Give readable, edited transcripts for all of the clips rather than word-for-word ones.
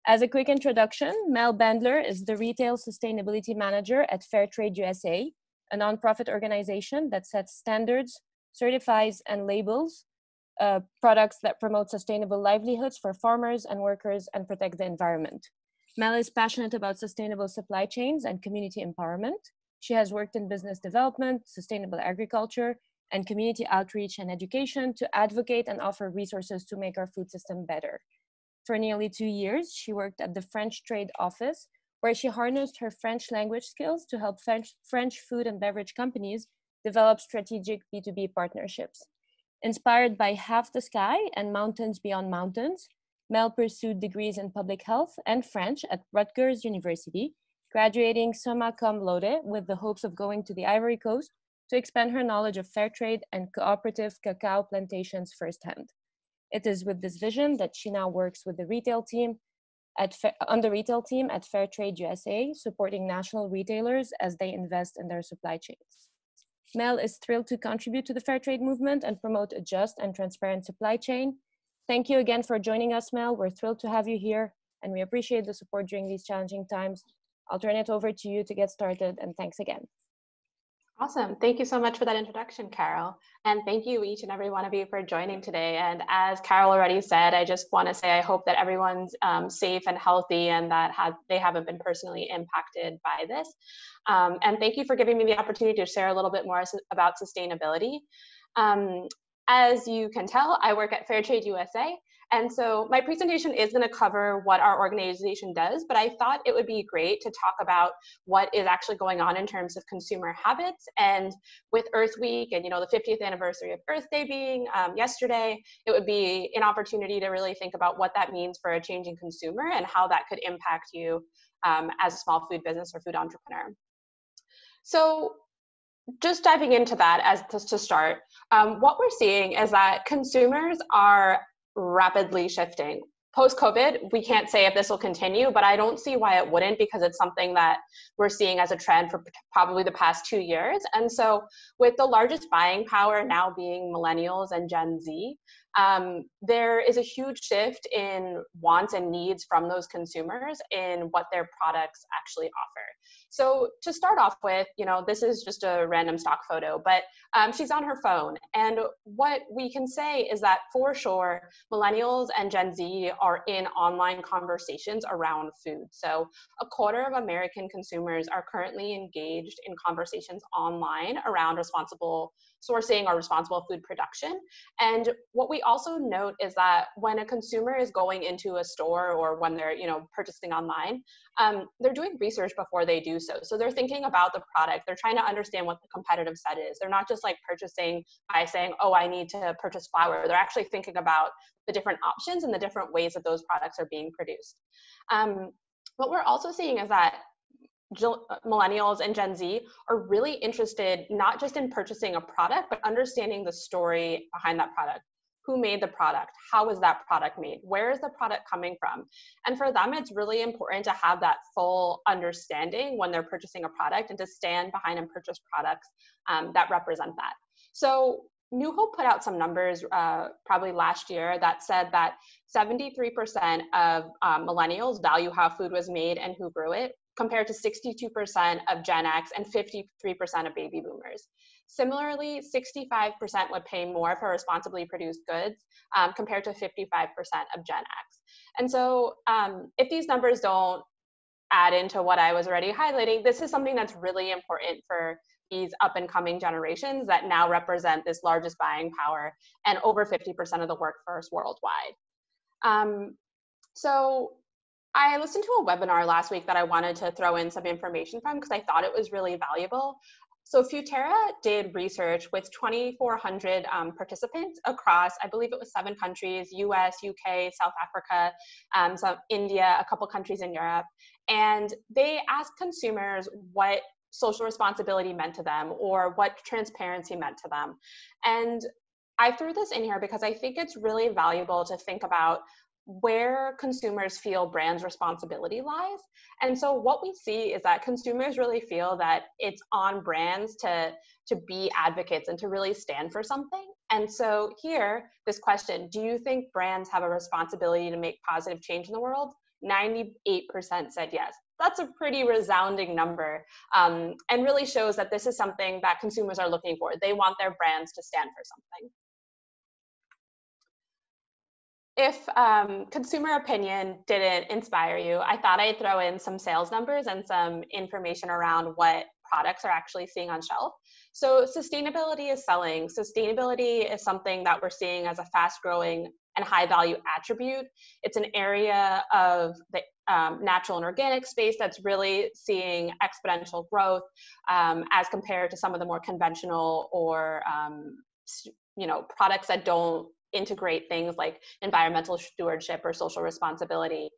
As a quick introduction, Mel Bandler is the Retail Sustainability Manger at Fairtrade USA, a nonprofit organization that sets standards, certifies, and labels products that promote sustainable livelihoods for farmers and workers and protect the environment. Mel is passionate about sustainable supply chains and community empowerment. She has worked in business development, sustainable agriculture, and community outreach and education to advocate and offer resources to make our food system better. For nearly 2 years, she worked at the French Trade Office, where she harnessed her French language skills to help French food and beverage companies develop strategic B2B partnerships. Inspired by Half the Sky and Mountains Beyond Mountains, Mel pursued degrees in public health and French at Rutgers University, graduating summa cum laude with the hopes of going to the Ivory Coast to expand her knowledge of fair trade and cooperative cacao plantations firsthand. It is with this vision that she now works with the retail team on the retail team at Fairtrade USA, supporting national retailers as they invest in their supply chains. Mel is thrilled to contribute to the fair trade movement and promote a just and transparent supply chain. Thank you again for joining us, Mel. We're thrilled to have you here, and we appreciate the support during these challenging times. I'll turn it over to you to get started, and thanks again. Awesome. Thank you so much for that introduction, Carol. And thank you, each and every one of you, for joining today. And as Carol already said, I just want to say I hope that everyone's safe and healthy and that they haven't been personally impacted by this. And thank you for giving me the opportunity to share a little bit more about sustainability. As you can tell, I work at Fairtrade USA. And so my presentation is going to cover what our organization does, but I thought it would be great to talk about what is actually going on in terms of consumer habits. And with Earth Week and, the 50th anniversary of Earth Day being yesterday, it would be an opportunity to really think about what that means for a changing consumer and how that could impact you as a small food business or food entrepreneur. So just diving into that to start, what we're seeing is that consumers are rapidly shifting. Post-COVID, we can't say if this will continue, but I don't see why it wouldn't, because it's something that we're seeing as a trend for probably the past 2 years. And so with the largest buying power now being millennials and Gen Z, there is a huge shift in wants and needs from those consumers in what their products actually offer. So to start off with, this is just a random stock photo, but she's on her phone. And what we can say is that for sure, millennials and Gen Z are in online conversations around food. So a quarter of American consumers are currently engaged in conversations online around responsible sourcing or responsible food production. And what we also note is that when a consumer is going into a store or when they're purchasing online, they're doing research before they do so. So they're thinking about the product. They're trying to understand what the competitive set is. They're not just like purchasing by saying, oh, I need to purchase flour. They're actually thinking about the different options and the different ways that those products are being produced. What we're also seeing is that millennials and Gen Z are really interested not just in purchasing a product, but understanding the story behind that product. Who made the product? How was that product made? Where is the product coming from? And for them, it's really important to have that full understanding when they're purchasing a product and to stand behind and purchase products that represent that. So New Hope put out some numbers probably last year that said that 73% of millennials value how food was made and who grew it, compared to 62% of Gen X and 53% of baby boomers. Similarly, 65% would pay more for responsibly produced goods compared to 55% of Gen X. And so if these numbers don't add into what I was already highlighting, this is something that's really important for these up and coming generations that now represent this largest buying power and over 50% of the workforce worldwide. So I listened to a webinar last week that I wanted to throw in some information from because I thought it was really valuable. So Futerra did research with 2,400 participants across, I believe it was 7 countries, US, UK, South Africa, some India, a couple countries in Europe. And they asked consumers what social responsibility meant to them or what transparency meant to them. And I threw this in here because I think it's really valuable to think about where consumers feel brands' responsibility lies. And so what we see is that consumers really feel that it's on brands to be advocates and to really stand for something. And so here, this question, do you think brands have a responsibility to make positive change in the world? 98% said yes. That's a pretty resounding number, and really shows that this is something that consumers are looking for. They want their brands to stand for something. If consumer opinion didn't inspire you, I thought I'd throw in some sales numbers and some information around what products are actually seeing on shelf. So sustainability is selling. Sustainability is something that we're seeing as a fast-growing and high-value attribute. It's an area of the natural and organic space that's really seeing exponential growth as compared to some of the more conventional or products that don't integrate things like environmental stewardship or social responsibility.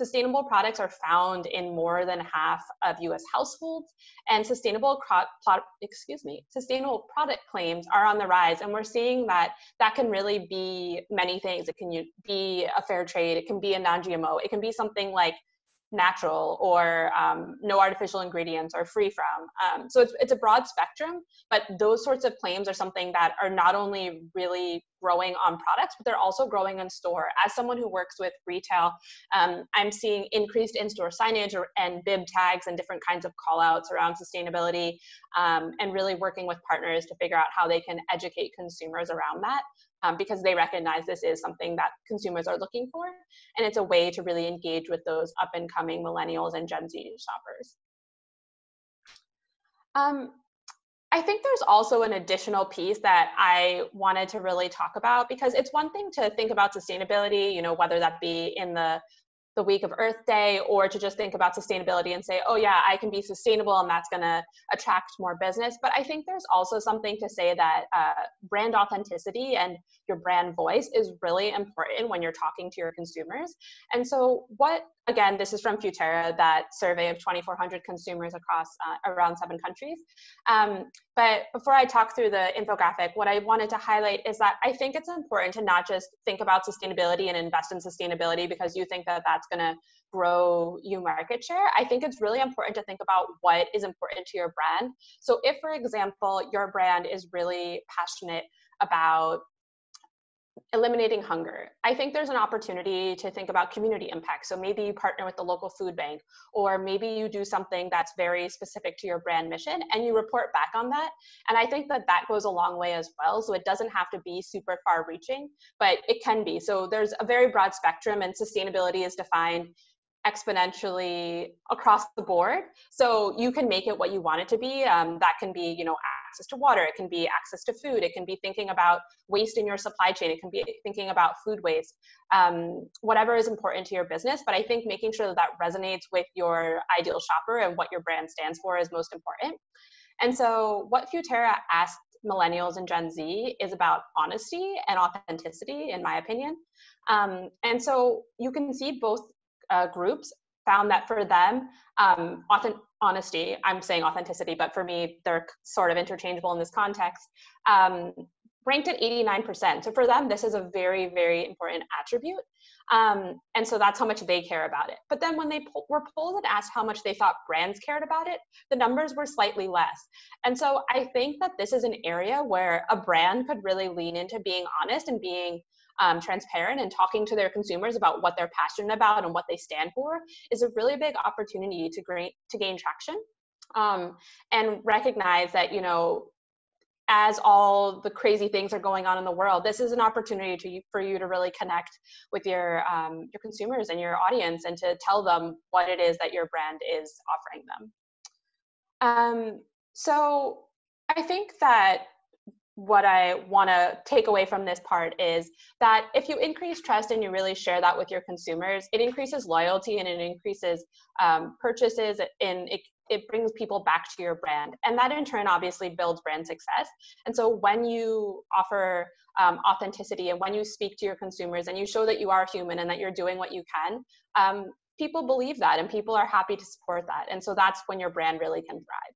Sustainable products are found in more than half of US households, and sustainable product claims are on the rise. And we're seeing that can really be many things. It can be a fair trade, it can be a non-GMO, it can be something like natural or no artificial ingredients or free from. So it's a broad spectrum, but those sorts of claims are something that are not only really growing on products, but they're also growing in store. As someone who works with retail, I'm seeing increased in-store signage and bib tags and different kinds of call outs around sustainability, and really working with partners to figure out how they can educate consumers around that. Because they recognize this is something that consumers are looking for, and it's a way to really engage with those up and coming millennials and Gen Z shoppers. I think there's also an additional piece that I wanted to really talk about, because it's one thing to think about sustainability, whether that be in the week of Earth Day, or to just think about sustainability and say, oh yeah, I can be sustainable and that's going to attract more business. But I think there's also something to say that brand authenticity and your brand voice is really important when you're talking to your consumers. And so again, this is from Futerra, that survey of 2,400 consumers across around 7 countries. But before I talk through the infographic, what I wanted to highlight is that I think it's important to not just think about sustainability and invest in sustainability because you think that that's going to grow you market share. I think it's really important to think about what is important to your brand. So if, for example, your brand is really passionate about eliminating hunger, I think there's an opportunity to think about community impact. So maybe you partner with the local food bank, or maybe you do something that's very specific to your brand mission and you report back on that. And I think that goes a long way as well. So it doesn't have to be super far reaching, but it can be. So there's a very broad spectrum, and sustainability is defined exponentially across the board. So you can make it what you want it to be. That can be, access to water. It can be access to food. It can be thinking about waste in your supply chain. It can be thinking about food waste, whatever is important to your business. But I think making sure that resonates with your ideal shopper and what your brand stands for is most important. And so what Futerra asked millennials and Gen Z is about honesty and authenticity, in my opinion. And so you can see both groups found that for them, honesty, I'm saying authenticity, but for me, they're sort of interchangeable in this context, ranked at 89%. So for them, this is a very, very important attribute. And so that's how much they care about it. But then when they were polled and asked how much they thought brands cared about it, the numbers were slightly less. And so I think that this is an area where a brand could really lean into being honest and being transparent and talking to their consumers about what they're passionate about and what they stand for is a really big opportunity to gain traction, and recognize that, as all the crazy things are going on in the world, this is an opportunity for you to really connect with your consumers and your audience, and to tell them what it is that your brand is offering them. So I think that what I want to take away from this part is that if you increase trust and you really share that with your consumers, it increases loyalty and it increases purchases, and it brings people back to your brand. And that in turn obviously builds brand success. And so when you offer authenticity and when you speak to your consumers and you show that you are human and that you're doing what you can, people believe that and people are happy to support that. And so that's when your brand really can thrive.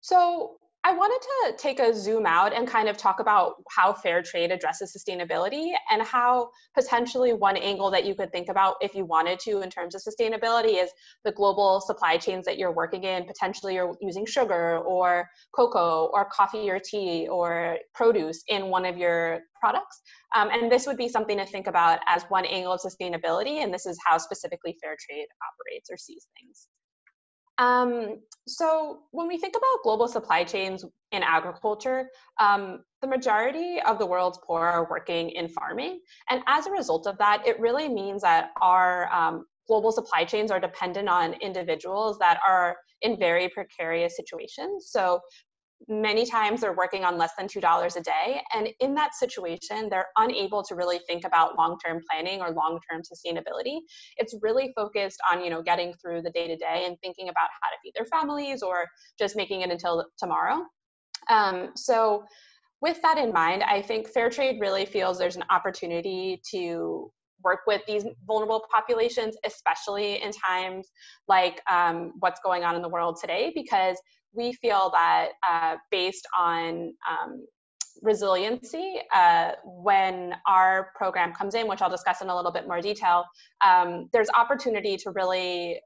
So I wanted to take a zoom out and kind of talk about how fair trade addresses sustainability and how potentially one angle that you could think about if you wanted to in terms of sustainability is the global supply chains that you're working in. Potentially you're using sugar or cocoa or coffee or tea or produce in one of your products. And this would be something to think about as one angle of sustainability. And this is how specifically fair trade operates or sees things. So when we think about global supply chains in agriculture, the majority of the world's poor are working in farming. And as a result of that, it really means that our global supply chains are dependent on individuals that are in very precarious situations. So many times they're working on less than $2 a day. And in that situation, they're unable to really think about long-term planning or long-term sustainability. It's really focused on, getting through the day-to-day and thinking about how to feed their families or just making it until tomorrow. So with that in mind, I think fair trade really feels there's an opportunity to work with these vulnerable populations, especially in times like what's going on in the world today, because we feel that based on resiliency, when our program comes in, which I'll discuss in a little bit more detail, there's opportunity to really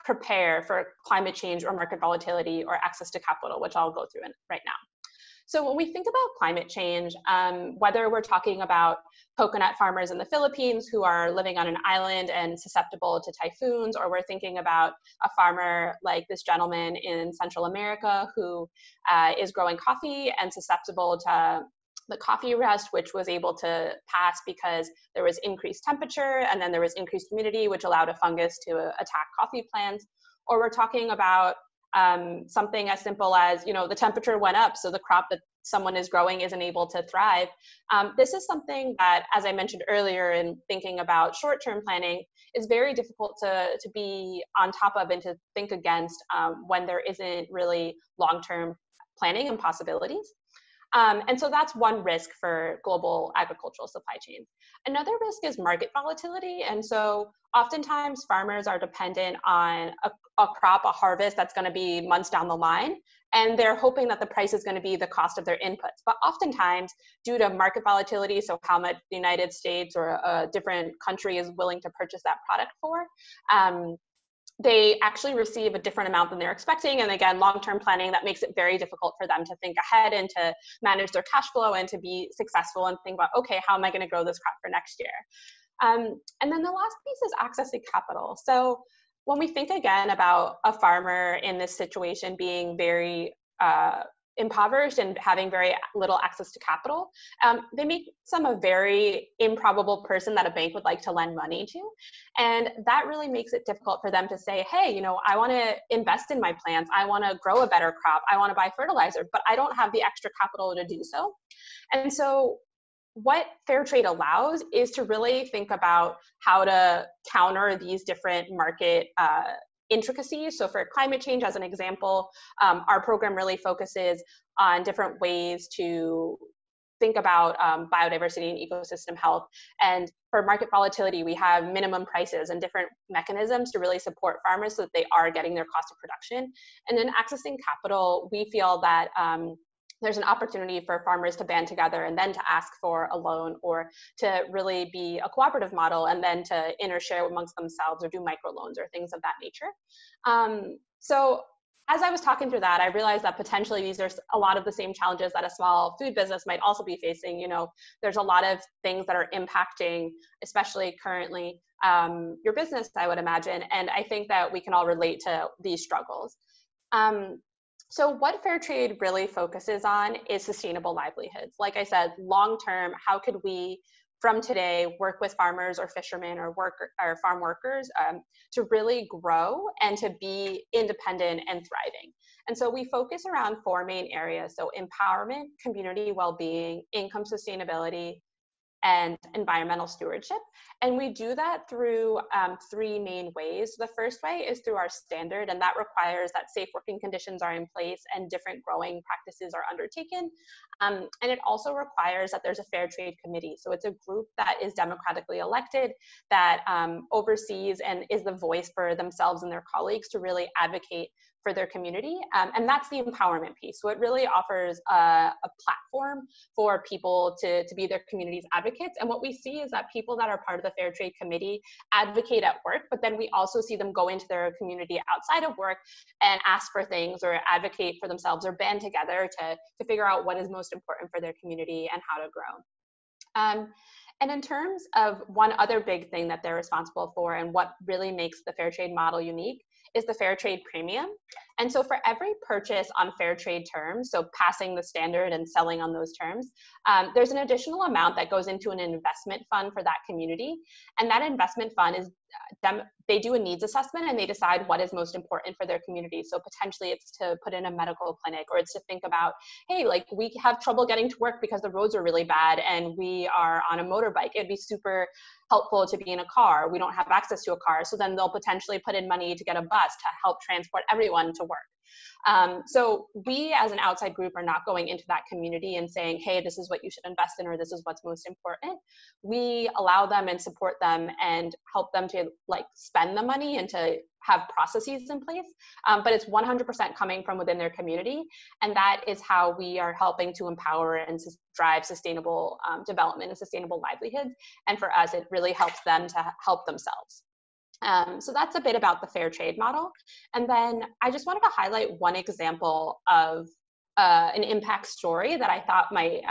prepare for climate change or market volatility or access to capital, which I'll go through right now. So when we think about climate change, whether we're talking about coconut farmers in the Philippines who are living on an island and susceptible to typhoons, or we're thinking about a farmer like this gentleman in Central America who is growing coffee and susceptible to the coffee rust, which was able to pass because there was increased temperature and then there was increased humidity, which allowed a fungus to attack coffee plants. Or we're talking about something as simple as, the temperature went up, so the crop that someone is growing isn't able to thrive. This is something that, as I mentioned earlier, in thinking about short-term planning, is very difficult to be on top of and to think against when there isn't really long-term planning and possibilities. And so that's one risk for global agricultural supply chains. Another risk is market volatility. And so oftentimes farmers are dependent on a crop, a harvest that's going to be months down the line. And they're hoping that the price is going to be the cost of their inputs. But oftentimes, due to market volatility, so how much the United States or a different country is willing to purchase that product for, they actually receive a different amount than they're expecting. And again, long-term planning, that makes it very difficult for them to think ahead and to manage their cash flow and to be successful and think about, okay, how am I going to grow this crop for next year? And then the last piece is access to capital. So when we think again about a farmer in this situation being very impoverished and having very little access to capital, they make a very improbable person that a bank would like to lend money to. And that really makes it difficult for them to say, hey, I want to invest in my plants. I want to grow a better crop. I want to buy fertilizer, but I don't have the extra capital to do so. And so what fair trade allows is to really think about how to counter these different market intricacies. So for climate change, as an example, our program really focuses on different ways to think about biodiversity and ecosystem health. And for market volatility, we have minimum prices and different mechanisms to really support farmers so that they are getting their cost of production. And then accessing capital, we feel that there's an opportunity for farmers to band together and then to ask for a loan or to really be a cooperative model and then to intershare amongst themselves or do microloans or things of that nature. So as I was talking through that, I realized that potentially these are a lot of the same challenges that a small food business might also be facing. There's a lot of things that are impacting, especially currently, your business, I would imagine. And I think that we can all relate to these struggles. So what fair trade really focuses on is sustainable livelihoods. Like I said, long-term, how could we, from today, work with farmers or fishermen or farm workers to really grow and to be independent and thriving? And so we focus around 4 main areas. So empowerment, community well-being, income sustainability, and environmental stewardship. And we do that through 3 main ways. The first way is through our standard, and that requires that safe working conditions are in place and different growing practices are undertaken. And it also requires that there's a fair trade committee. So it's a group that is democratically elected, that oversees and is the voice for themselves and their colleagues to really advocate for their community. And that's the empowerment piece. So it really offers a platform for people to be their community's advocates. And what we see is that people that are part of the Fair Trade Committee advocate at work, but then we also see them go into their community outside of work and ask for things or advocate for themselves or band together to figure out what is most important for their community and how to grow. And in terms of one other big thing that they're responsible for and what really makes the fair trade model unique is the fair trade premium. And so for every purchase on fair trade terms, so passing the standard and selling on those terms, there's an additional amount that goes into an investment fund for that community. And that investment fund is, they do a needs assessment and they decide what is most important for their community. So potentially it's to put in a medical clinic, or it's to think about, hey, like we have trouble getting to work because the roads are really bad and we are on a motorbike. It'd be super helpful to be in a car. We don't have access to a car. So then they'll potentially put in money to get a bus to help transport everyone to work. So we as an outside group are not going into that community and saying, hey, this is what you should invest in, or this is what's most important. We allow them and support them and help them to like spend the money and to have processes in place. But it's 100% coming from within their community. And that is how we are helping to empower and drive sustainable development and sustainable livelihoods. And for us, it really helps them to help themselves. So that's a bit about the fair trade model. And then I just wanted to highlight one example of an impact story that I thought might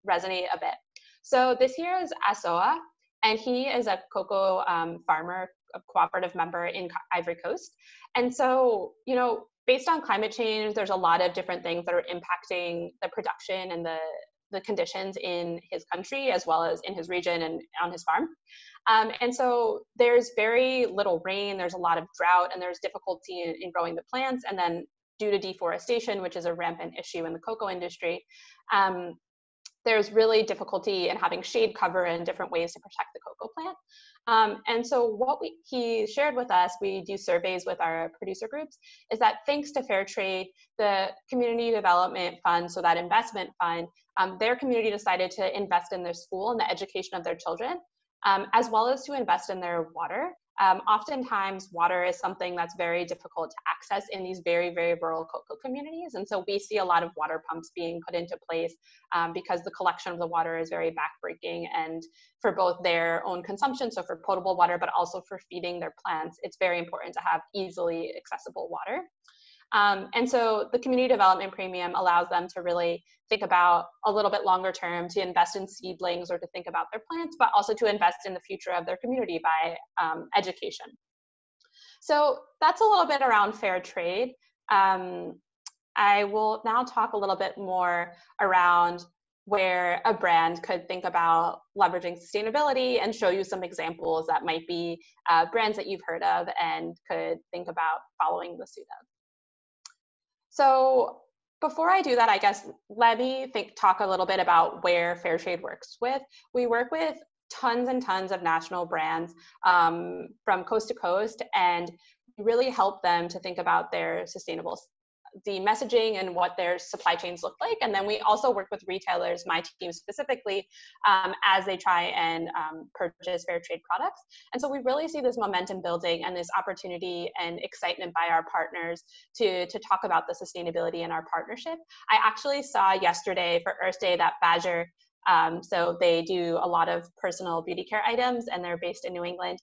resonate a bit. So this here is Assoa, and he is a cocoa farmer, a cooperative member in Ivory Coast. And so, you know, based on climate change, there's a lot of different things that are impacting the production and the conditions in his country, as well as in his region and on his farm. And so there's very little rain, there's a lot of drought, and there's difficulty in growing the plants. And then due to deforestation, which is a rampant issue in the cocoa industry, there's really difficulty in having shade cover and different ways to protect the cocoa plant. And so what he shared with us, we do surveys with our producer groups, is that thanks to fair trade, the community development fund, so that investment fund, their community decided to invest in their school and the education of their children, as well as to invest in their water. Oftentimes, water is something that's very difficult to access in these very, very rural cocoa communities. And so we see a lot of water pumps being put into place because the collection of the water is very backbreaking, and for both their own consumption, so for potable water, but also for feeding their plants, it's very important to have easily accessible water. And so the community development premium allows them to really think about a little bit longer term, to invest in seedlings or to think about their plants, but also to invest in the future of their community by education. So that's a little bit around fair trade. I will now talk a little bit more around where a brand could think about leveraging sustainability and show you some examples that might be brands that you've heard of and could think about following the suit of. So before I do that, I guess, let me talk a little bit about where fair trade works with. We work with tons and tons of national brands from coast to coast, and really help them to think about their the messaging and what their supply chains look like. And then we also work with retailers, my team specifically, as they try and purchase fair trade products. And so we really see this momentum building and this opportunity and excitement by our partners to talk about the sustainability in our partnership. I actually saw yesterday for Earth Day that Badger, so they do a lot of personal beauty care items, and they're based in New England,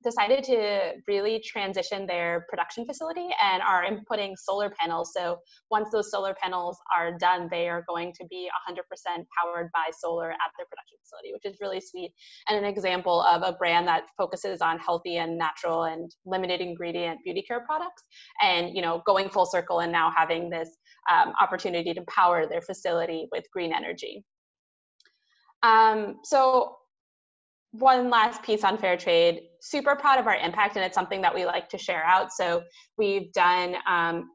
decided to really transition their production facility and are inputting solar panels. So once those solar panels are done, they are going to be 100% powered by solar at their production facility, which is really sweet, and an example of a brand that focuses on healthy and natural and limited ingredient beauty care products, and, you know, going full circle and now having this opportunity to power their facility with green energy. So one last piece on fair trade, super proud of our impact, and it's something that we like to share out. So we've done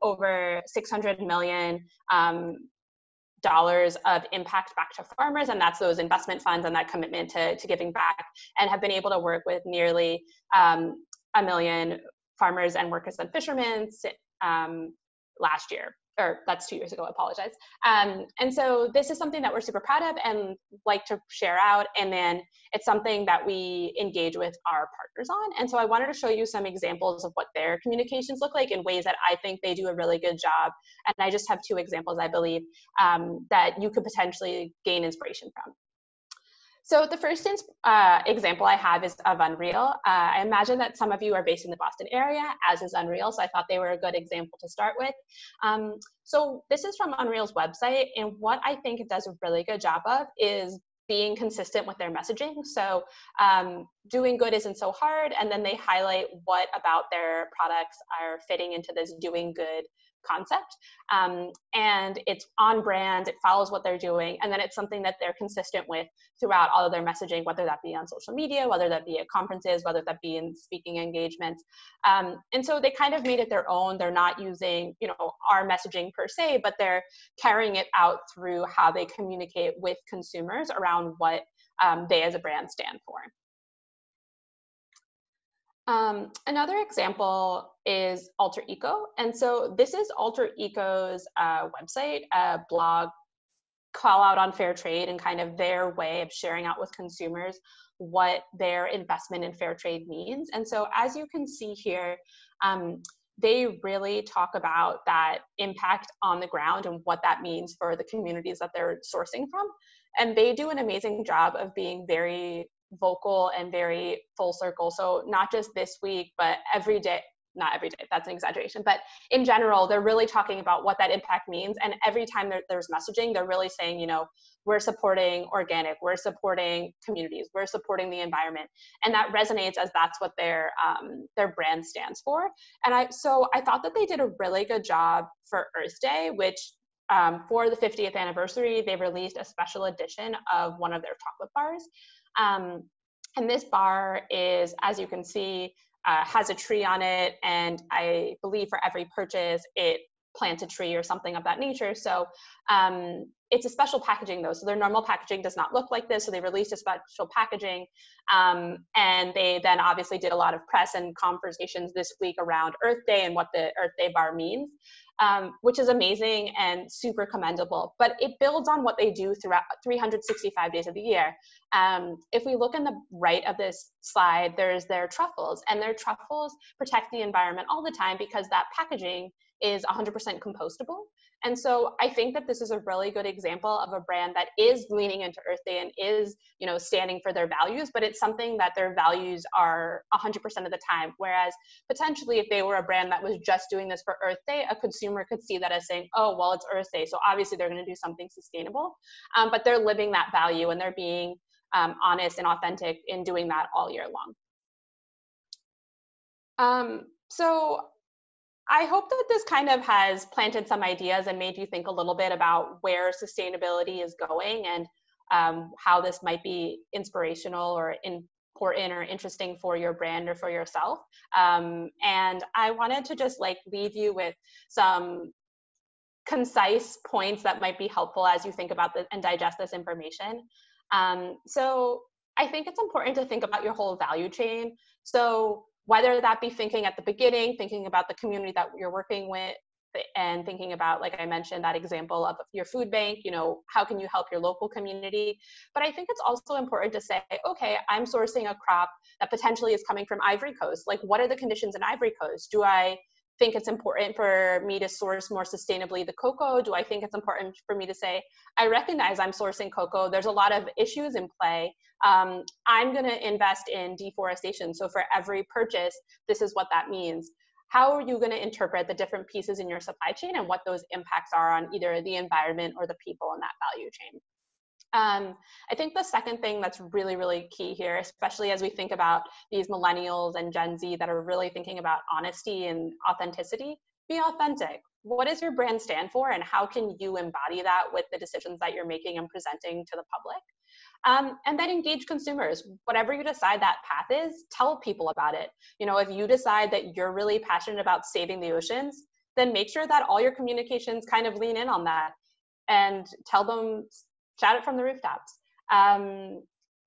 over $600 million of impact back to farmers, and that's those investment funds and that commitment to giving back, and have been able to work with nearly 1 million farmers and workers and fishermen last year. or that's 2 years ago, I apologize. And so this is something that we're super proud of and like to share out. And then it's something that we engage with our partners on. And so I wanted to show you some examples of what their communications look like in ways that I think they do a really good job. And I just have 2 examples, I believe, that you could potentially gain inspiration from. So the first example I have is of Unreal. I imagine that some of you are based in the Boston area, as is Unreal, so I thought they were a good example to start with. So this is from Unreal's website, and what I think it does a really good job of is being consistent with their messaging. So doing good isn't so hard, and then they highlight what about their products are fitting into this doing good concept. And it's on brand, it follows what they're doing, and then it's something that they're consistent with throughout all of their messaging, whether that be on social media, whether that be at conferences, whether that be in speaking engagements. And so they kind of made it their own. They're not using, our messaging per se, but they're carrying it out through how they communicate with consumers around what they as a brand stand for. Another example is Alter Eco. And so this is Alter Eco's website, blog, call out on fair trade and kind of their way of sharing out with consumers what their investment in fair trade means. And so as you can see here, they really talk about that impact on the ground and what that means for the communities that they're sourcing from. And they do an amazing job of being very vocal and very full circle. So not just this week, but every day, not every day, that's an exaggeration, but in general, they're really talking about what that impact means. And every time there's messaging, they're really saying, we're supporting organic, we're supporting communities, we're supporting the environment. And that resonates as that's what their brand stands for. And so I thought that they did a really good job for Earth Day, which for the 50th anniversary, they released a special edition of one of their chocolate bars. And this bar is, as you can see, has a tree on it. And I believe for every purchase, it plants a tree or something of that nature. So it's a special packaging though. So their normal packaging does not look like this. So they released a special packaging. And they then obviously did a lot of press and conversations this week around Earth Day and what the Earth Day bar means. Which is amazing and super commendable, but it builds on what they do throughout 365 days of the year. If we look in the right of this slide, there's their truffles, and their truffles protect the environment all the time because that packaging is 100% compostable. And so I think that this is a really good example of a brand that is leaning into Earth Day and is, standing for their values, but it's something that their values are 100% of the time. Whereas potentially if they were a brand that was just doing this for Earth Day, a consumer could see that as saying, oh, well, it's Earth Day, so obviously they're going to do something sustainable. But they're living that value and they're being honest and authentic in doing that all year long. So I hope that this kind of has planted some ideas and made you think a little bit about where sustainability is going and how this might be inspirational or important or interesting for your brand or for yourself. And I wanted to just leave you with some concise points that might be helpful as you think about this and digest this information. So I think it's important to think about your whole value chain. So whether that be thinking at the beginning, thinking about the community that you're working with, and thinking about, like I mentioned, that example of your food bank, how can you help your local community? But I think it's also important to say, okay, I'm sourcing a crop that potentially is coming from Ivory Coast. What are the conditions in Ivory Coast? Do I think it's important for me to source more sustainably the cocoa? Do I think it's important for me to say, I recognize I'm sourcing cocoa, there's a lot of issues in play. I'm going to invest in deforestation. So for every purchase, this is what that means. How are you going to interpret the different pieces in your supply chain and what those impacts are on either the environment or the people in that value chain? I think the second thing that's really, really key here, especially as we think about these millennials and Gen Z that are really thinking about honesty and authenticity, be authentic. What does your brand stand for, and how can you embody that with the decisions that you're making and presenting to the public? And then engage consumers. Whatever you decide that path is, tell people about it. If you decide that you're really passionate about saving the oceans, then make sure that all your communications kind of lean in on that and tell them, shout it from the rooftops.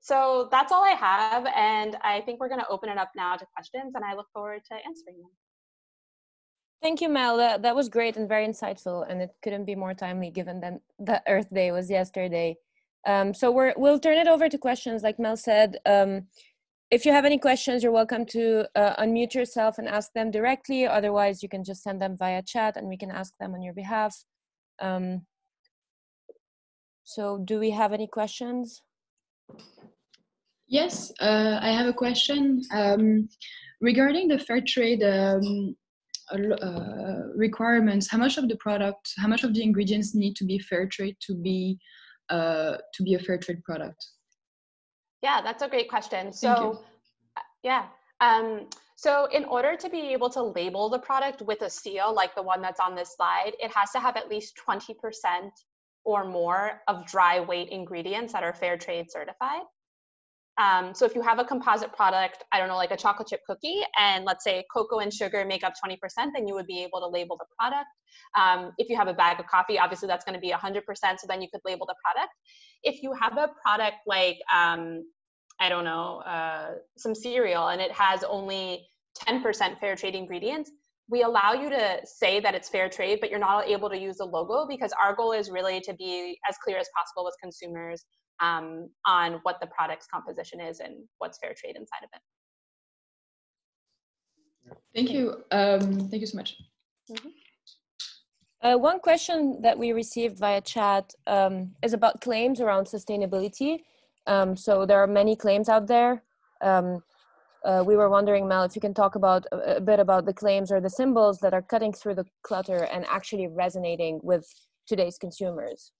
So that's all I have. And I think we're going to open it up now to questions, and I look forward to answering them. Thank you, Mel. That was great and very insightful, and it couldn't be more timely given that the Earth Day was yesterday. So we'll turn it over to questions, like Mel said. If you have any questions, you're welcome to unmute yourself and ask them directly. Otherwise, you can just send them via chat and we can ask them on your behalf. So do we have any questions? Yes, I have a question regarding the fair trade requirements. How much of the ingredients need to be fair trade to be a fair trade product? Yeah, that's a great question. So, yeah. So in order to be able to label the product with a seal, like the one that's on this slide, it has to have at least 20% or more of dry weight ingredients that are fair trade certified. So if you have a composite product, I don't know, like a chocolate chip cookie, and let's say cocoa and sugar make up 20%, then you would be able to label the product. If you have a bag of coffee, obviously that's going to be 100%, so then you could label the product. If you have a product like, I don't know, some cereal, and it has only 10% fair trade ingredients, we allow you to say that it's fair trade, but you're not able to use the logo, because our goal is really to be as clear as possible with consumers on what the product's composition is and what's fair trade inside of it. Thank you. Thank you so much. Mm-hmm. One question that we received via chat is about claims around sustainability. So there are many claims out there. We were wondering, Mel, if you can talk about a bit about the claims or the symbols that are cutting through the clutter and actually resonating with today's consumers.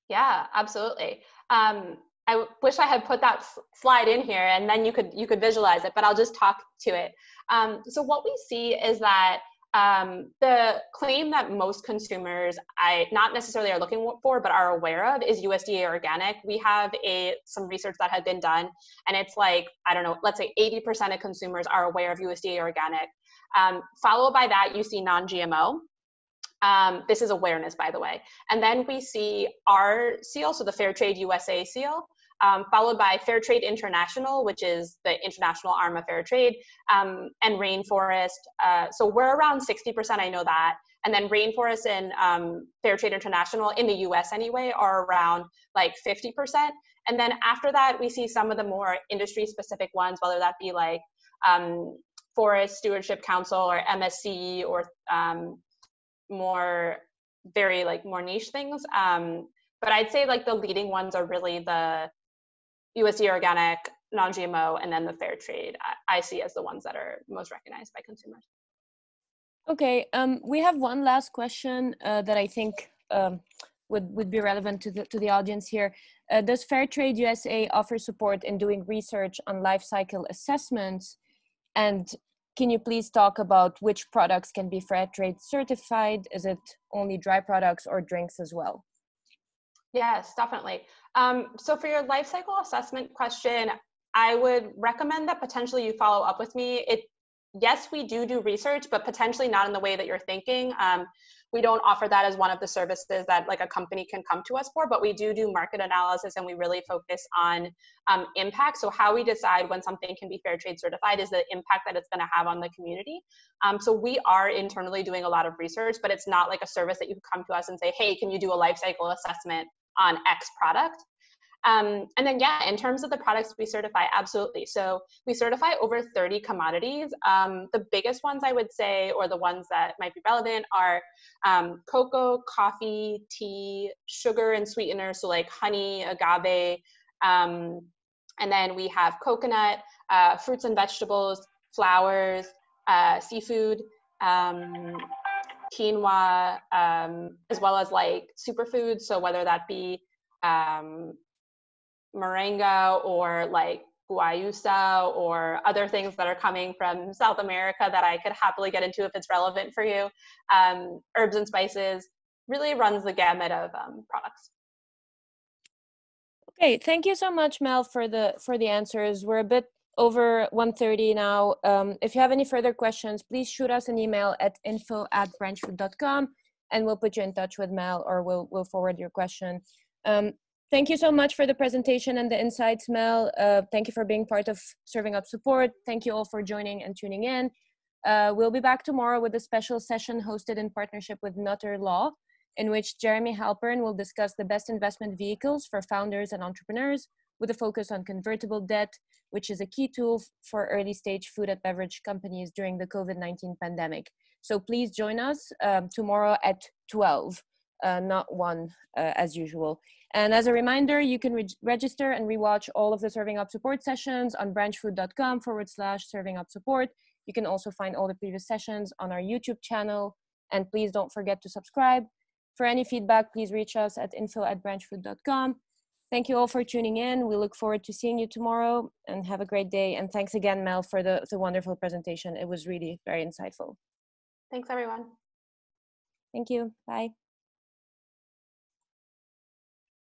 Yeah, absolutely. I wish I had put that slide in here, and then you could visualize it, but I'll just talk to it. So what we see is that the claim that most consumers not necessarily are looking for, but are aware of, is USDA organic. We have some research that had been done, and it's like, I don't know, let's say 80% of consumers are aware of USDA organic. Followed by that, you see non-GMO. This is awareness, by the way. And then we see our seal, so the Fair Trade USA seal, followed by Fair Trade International, which is the international arm of Fair Trade, and Rainforest. So we're around 60%, I know that. And then Rainforest and Fair Trade International, in the US anyway, are around like 50%. And then after that, we see some of the more industry-specific ones, whether that be like Forest Stewardship Council or MSC or more niche things. But I'd say like the leading ones are really the USDA organic, non-GMO, and then the fair trade I see as the ones that are most recognized by consumers. Okay, we have one last question that I think would be relevant to the audience here. Does Fair Trade USA offer support in doing research on life cycle assessments? And can you please talk about which products can be Fair Trade certified? Is it only dry products or drinks as well? Yes, definitely. So for your life cycle assessment question, I would recommend that potentially you follow up with me. Yes, we do research, but potentially not in the way that you're thinking. We don't offer that as one of the services that like a company can come to us for, but we do market analysis, and we really focus on impact. So how we decide when something can be fair trade certified is the impact that it's going to have on the community. So we are internally doing a lot of research, but it's not like a service that you can come to us and say, hey, can you do a life cycle assessment on X product? And then, yeah, in terms of the products we certify, absolutely. So we certify over 30 commodities. The biggest ones I would say, or the ones that might be relevant, are cocoa, coffee, tea, sugar and sweeteners, so like honey, agave. And then we have coconut, fruits and vegetables, flowers, seafood, quinoa, as well as like superfoods. So whether that be moringa or like guayusa or other things that are coming from South America that I could happily get into if it's relevant for you. Herbs and spices, really runs the gamut of products. Okay, thank you so much, Mel, for the answers. We're a bit over 1:30 now. If you have any further questions, please shoot us an email at info@branchfood.com, and we'll put you in touch with Mel, or we'll forward your question. Thank you so much for the presentation and the insights, Mel. Thank you for being part of Serving Up Support. Thank you all for joining and tuning in. We'll be back tomorrow with a special session hosted in partnership with Nutter Law, in which Jeremy Halpern will discuss the best investment vehicles for founders and entrepreneurs with a focus on convertible debt, which is a key tool for early stage food and beverage companies during the COVID-19 pandemic. So please join us tomorrow at 12, not 1 as usual. And as a reminder, you can register and rewatch all of the Serving Up support sessions on branchfood.com/servingupsupport. You can also find all the previous sessions on our YouTube channel. And please don't forget to subscribe. For any feedback, please reach us at info@branchfood.com. Thank you all for tuning in. We look forward to seeing you tomorrow, and have a great day. And thanks again, Mel, for the wonderful presentation. It was really very insightful. Thanks, everyone. Thank you. Bye.